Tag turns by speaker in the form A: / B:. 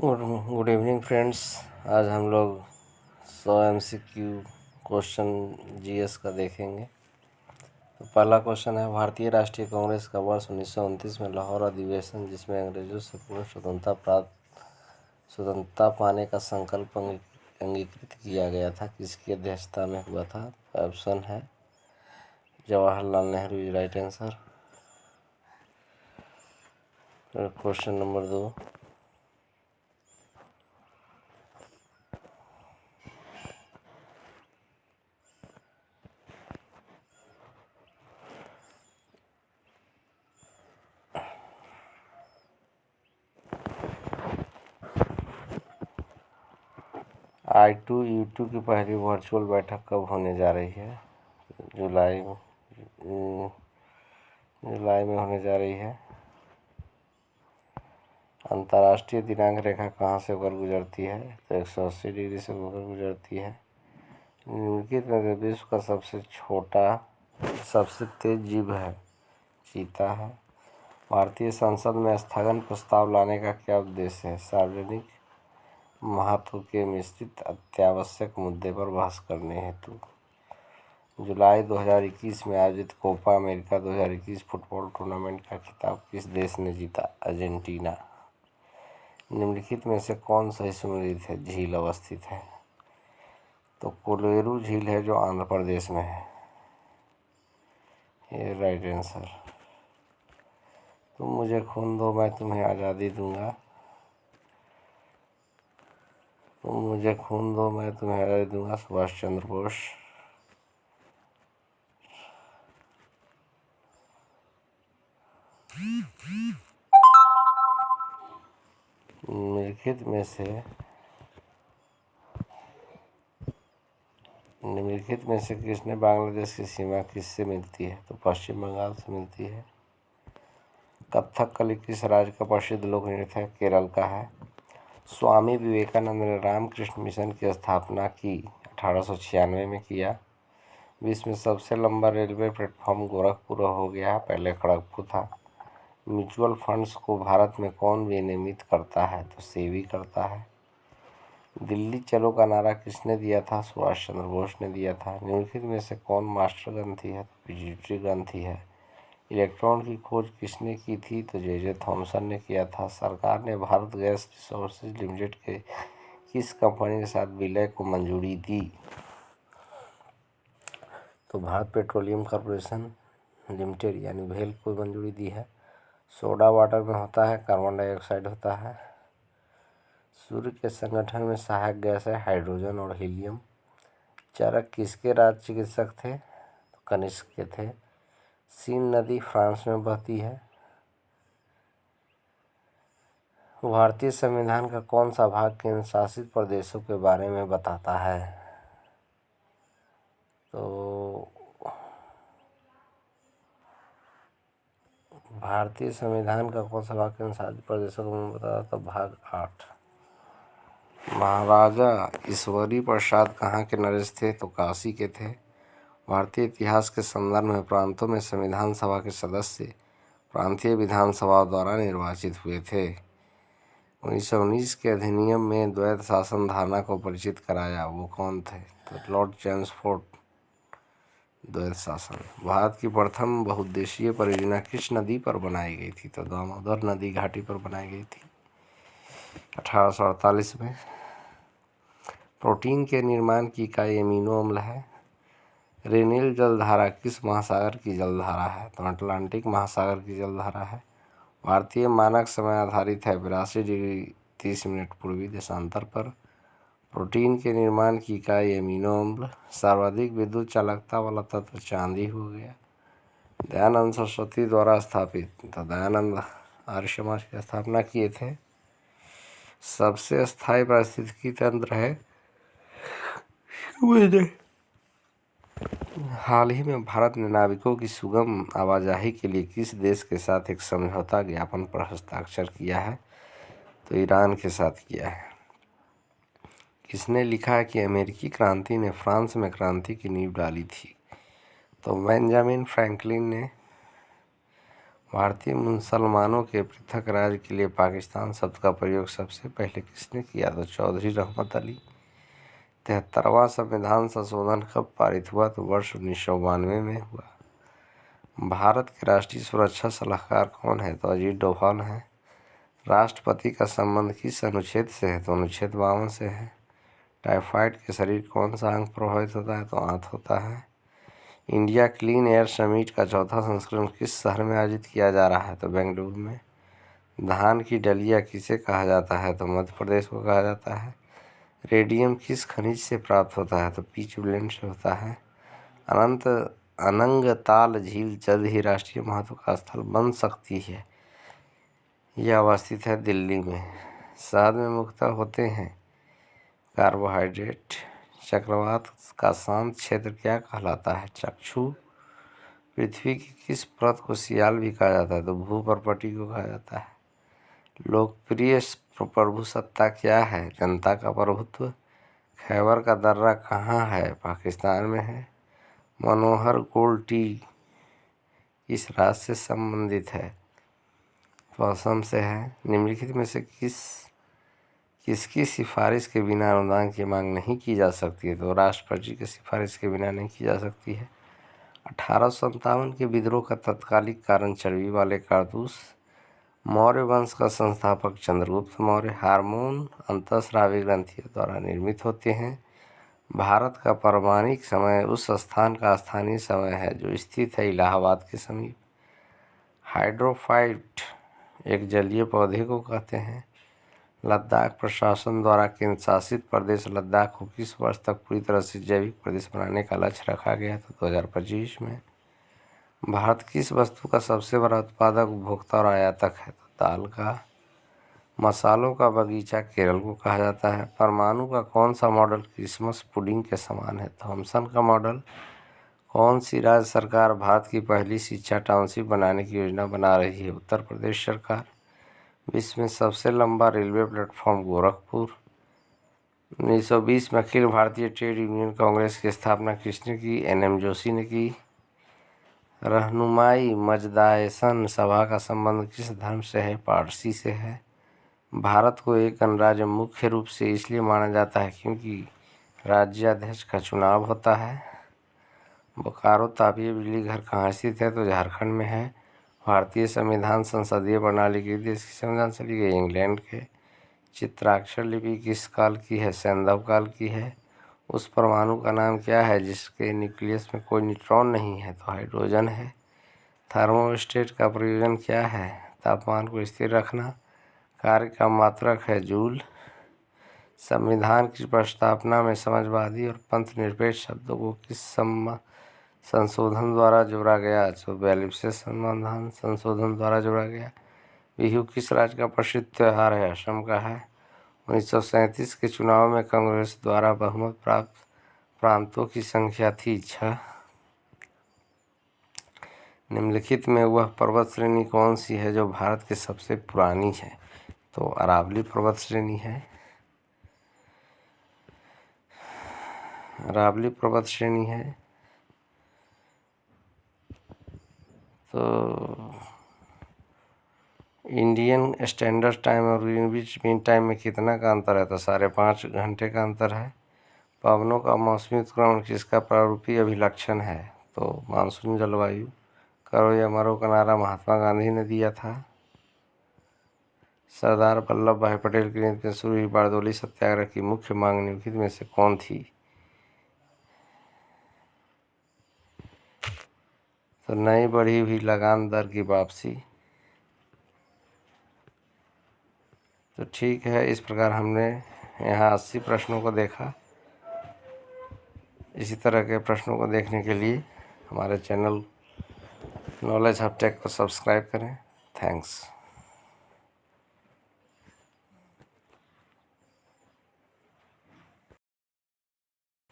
A: Good evening friends. आज हम लोग 100 MCQ क्वेश्चन जीएस का देखेंगे। तो पहला क्वेश्चन है, भारतीय राष्ट्रीय कांग्रेस का वर्ष 1929 में लाहौर अधिवेशन, जिसमें अंग्रेजों से पूर्ण स्वतंत्रता पाने का संकल्प अंगीकृत किया गया था, किसकी अध्यक्षता में हुआ था? ऑप्शन है Jawaharlal Nehru is right answer. Question number 2, I2U2 की पहली वर्चुअल बैठक कब होने जा रही है? जुलाई में होने जा रही है। अंतर्राष्ट्रीय दिनांक रेखा कहाँ से होकर गुजरती है? तो 180 डिग्री से होकर गुजरती है। निम्नलिखित में से विश्व का सबसे तेज जीव है? चीता है। भारतीय संसद में स्थगन प्रस्ताव लाने का क्या उद्देश्य है? सार्वजनिक महत्व के मिश्रित अत्यावश्यक मुद्दे पर बहस करने हेतु। जुलाई 2021 में आयोजित कोपा अमेरिका 2021 फुटबॉल टूर्नामेंट का खिताब किस देश ने जीता? अर्जेंटीना। निम्नलिखित में से कौन सही सुमेलित है झील अवस्थित है? तो कोलेरू झील है, जो आंध्र प्रदेश में है। ये राइट आंसर। तुम मुझे खून दो, मैं तुम्हें आज़ादी दूंगा। तुम मुझे खून दो, मैं तुम्हें आज़ादी दूंगा। सुभाष चंद्र बोस। निम्नलिखित में से किसने बांग्लादेश की सीमा किससे मिलती है? तो पश्चिम बंगाल से मिलती है। कथकली किस राज्य का प्रसिद्ध लोक नृत्य है? केरल का है। स्वामी विवेकानंद ने रामकृष्ण मिशन की स्थापना की 1896 में किया। विश्व में सबसे लंबा रेलवे प्लेटफॉर्म गोरखपुर हो गया, पहले खड़गपुर था। म्यूचुअल फंड्स को भारत में कौन विनियमित करता है? तो सेबी करता है। दिल्ली चलो का नारा किसने दिया था? सुभाष चंद्र बोस ने दिया था। निम्नलिखित में से कौन मास्टर ग्रंथि है? तो पिट्यूटरी ग्रंथि है। इलेक्ट्रॉन की खोज किसने की थी? तो जे थॉमसन ने किया था। सरकार ने भारत गैस रिसोर्सेज लिमिटेड के किस कंपनी के साथ विलय को मंजूरी दी? तो भारत पेट्रोलियम कॉर्पोरेशन लिमिटेड यानी भेल को मंजूरी दी है। सोडा वाटर में होता है, कार्बन डाइऑक्साइड होता है। सूर्य के संगठन में सहायक गैस है हाइड्रोजन और हीलियम। चरक किसके राज चिकित्सक थे? तो कनिष्क के थे। सीन नदी फ्रांस में बहती है। भारतीय संविधान का कौन सा भाग केंद्र शासित प्रदेशों के बारे में बताता है? तो भारतीय संविधान का कौन सा भाग केंद्र शासित प्रदेशों के बारे में बताता है? तो भाग 8। महाराजा ईश्वरी प्रसाद कहाँ के नरेश थे? तो काशी के थे। भारतीय इतिहास के संदर्भ में प्रांतों में संविधान सभा के सदस्य प्रांतीय विधानसभा द्वारा निर्वाचित हुए थे। 1919 के अधिनियम में द्वैध शासन धारणा को परिचित कराया, वो कौन थे? तो लॉर्ड चेम्सफोर्ड। द्वैध शासन। भारत की प्रथम बहुउद्देशीय परियोजना किस नदी पर बनाई गई थी? तो दामोदर नदी घाटी पर बनाई गई थी 1848 में। प्रोटीन के निर्माण की इकाई एमिनो अम्ल है। रेनिल जलधारा किस महासागर की जलधारा है? तो अटलांटिक महासागर की जलधारा है। भारतीय मानक समय आधारित है 82 डिग्री 30 मिनट पूर्वी देशांतर पर। प्रोटीन के निर्माण की इकाई एमिनो अम्ल। सर्वाधिक विद्युत चालकता वाला तत्व चांदी हो गया। दयानंद सरस्वती द्वारा स्थापित, तो दयानंद आर्य समाज की स्थापना किए थे। सबसे स्थायी पारिस्थितिकी तंत्र है। हाल ही में भारत ने नाविकों की सुगम आवाजाही के लिए किस देश के साथ एक समझौता ज्ञापन पर हस्ताक्षर किया है? तो ईरान के साथ किया है। किसने लिखा है कि अमेरिकी क्रांति ने फ्रांस में क्रांति की नींव डाली थी? तो बेंजामिन फ्रैंकलिन ने। भारतीय मुसलमानों के पृथक राज्य के लिए पाकिस्तान शब्द का प्रयोग सबसे पहले किसने किया? तो चौधरी रहमत अली। 73वां संविधान संशोधन कब पारित हुआ? तो वर्ष 1992 में हुआ। भारत के राष्ट्रीय सुरक्षा सलाहकार कौन है? तो अजीत डोभाल हैं। राष्ट्रपति का संबंध किस अनुच्छेद से है? तो अनुच्छेद 52 से है। टाइफाइड के शरीर कौन सा अंग प्रभावित होता है? तो आंत होता है। इंडिया क्लीन एयर समिट का चौथा संस्करण किस शहर में आयोजित किया जा रहा है? तो बेंगलुरु में। धान की डलिया किसे कहा जाता है? तो मध्य प्रदेश को कहा जाता है। रेडियम किस खनिज से प्राप्त होता है? तो पीच ब्लेंड से होता है। अनंगताल झील जल्द ही राष्ट्रीय महत्व का स्थल बन सकती है। यह अवस्थित है दिल्ली में। शहद में मुख्यतः होते हैं कार्बोहाइड्रेट। चक्रवात का शांत क्षेत्र क्या कहलाता है? चक्षु। पृथ्वी की किस परत को सियाल भी कहा जाता है? तो भूपर्पटी को कहा जाता है। लोकप्रिय प्रभुसत्ता क्या है? जनता का प्रभुत्व। खैबर का दर्रा कहाँ है? पाकिस्तान में है। मनोहर गोल्ड टी किस राज्य से संबंधित है? तो असम से है। निम्नलिखित में से किसकी सिफारिश के बिना अनुदान की मांग नहीं की जा सकती है? तो राष्ट्रपति की सिफारिश के बिना नहीं की जा सकती है। 1857 के विद्रोह का तत्कालिक कारण चर्बी वाले कारतूस। मौर्य वंश का संस्थापक चंद्रगुप्त मौर्य। हार्मोन अंतःस्रावी ग्रंथियों द्वारा निर्मित होते हैं। भारत का पारमाणिक समय उस स्थान का स्थानीय समय है जो स्थित है इलाहाबाद के समीप। हाइड्रोफाइट एक जलीय पौधे को कहते हैं। लद्दाख प्रशासन द्वारा केंद्र शासित प्रदेश लद्दाख को किस वर्ष तक पूरी तरह से जैविक प्रदेश बनाने का लक्ष्य रखा गया था? 2025 में। भारत किस वस्तु का सबसे बड़ा उत्पादक, उपभोक्ता और आयातक है? तो दाल का। मसालों का बगीचा केरल को कहा जाता है। परमाणु का कौन सा मॉडल क्रिसमस पुडिंग के समान है? थॉमसन का मॉडल। कौन सी राज्य सरकार भारत की पहली शिक्षा टाउनशिप बनाने की योजना बना रही है? उत्तर प्रदेश सरकार। विश्व में सबसे लंबा रेलवे प्लेटफॉर्म गोरखपुर। 1920 में अखिल भारतीय ट्रेड यूनियन कांग्रेस की स्थापना किसने की? NM जोशी ने की। रहनुमाई मजदाएसन सभा का संबंध किस धर्म से है? पारसी से है। भारत को एक गणराज्य मुख्य रूप से इसलिए माना जाता है क्योंकि राज्याध्यक्ष का चुनाव होता है। बोकारो तापीय बिजली घर कहाँ स्थित है? तो झारखंड में है। भारतीय संविधान संसदीय प्रणाली के देश की संविधान से ली गई, इंग्लैंड के। चित्राक्षर लिपि किस काल की है? सैंधव काल की है। उस परमाणु का नाम क्या है जिसके न्यूक्लियस में कोई न्यूट्रॉन नहीं है? तो हाइड्रोजन है। थर्मोस्टेट का प्रयोजन क्या है? तापमान को स्थिर रखना। कार्य का मात्रक है जूल। संविधान की प्रस्तावना में समाजवादी और पंथ निरपेक्ष शब्दों को किस संशोधन द्वारा जोड़ा गया? तो 42वें संविधान संशोधन द्वारा जोड़ा गया। बिहू किस राज्य का प्रसिद्ध त्यौहार है? असम का है। 1937 के चुनाव में कांग्रेस द्वारा बहुमत प्राप्त प्रांतों की संख्या थी 6। निम्नलिखित में वह पर्वत श्रेणी कौन सी है जो भारत की सबसे पुरानी है? तो अरावली पर्वत श्रेणी है। अरावली पर्वत श्रेणी है। तो इंडियन स्टैंडर्ड टाइम और ग्रीनविच मीन टाइम में कितना का अंतर है? तो 5.5 घंटे का अंतर है। पवनों का मौसमी उत्क्रमण किसका प्रारूपीय अभिलक्षण है? तो मानसून जलवायु। करो या मरो का नारा महात्मा गांधी ने दिया था। सरदार वल्लभ भाई पटेल के नेतृत्व में शुरू हुई बारडोली सत्याग्रह की मुख्य मांग निम्नलिखित में से कौन थी? तो नई बढ़ी हुई लगान दर की वापसी। तो ठीक है, इस प्रकार हमने यहाँ 80 प्रश्नों को देखा। इसी तरह के प्रश्नों को देखने के लिए हमारे चैनल नॉलेज हब टेक को सब्सक्राइब करें। थैंक्स।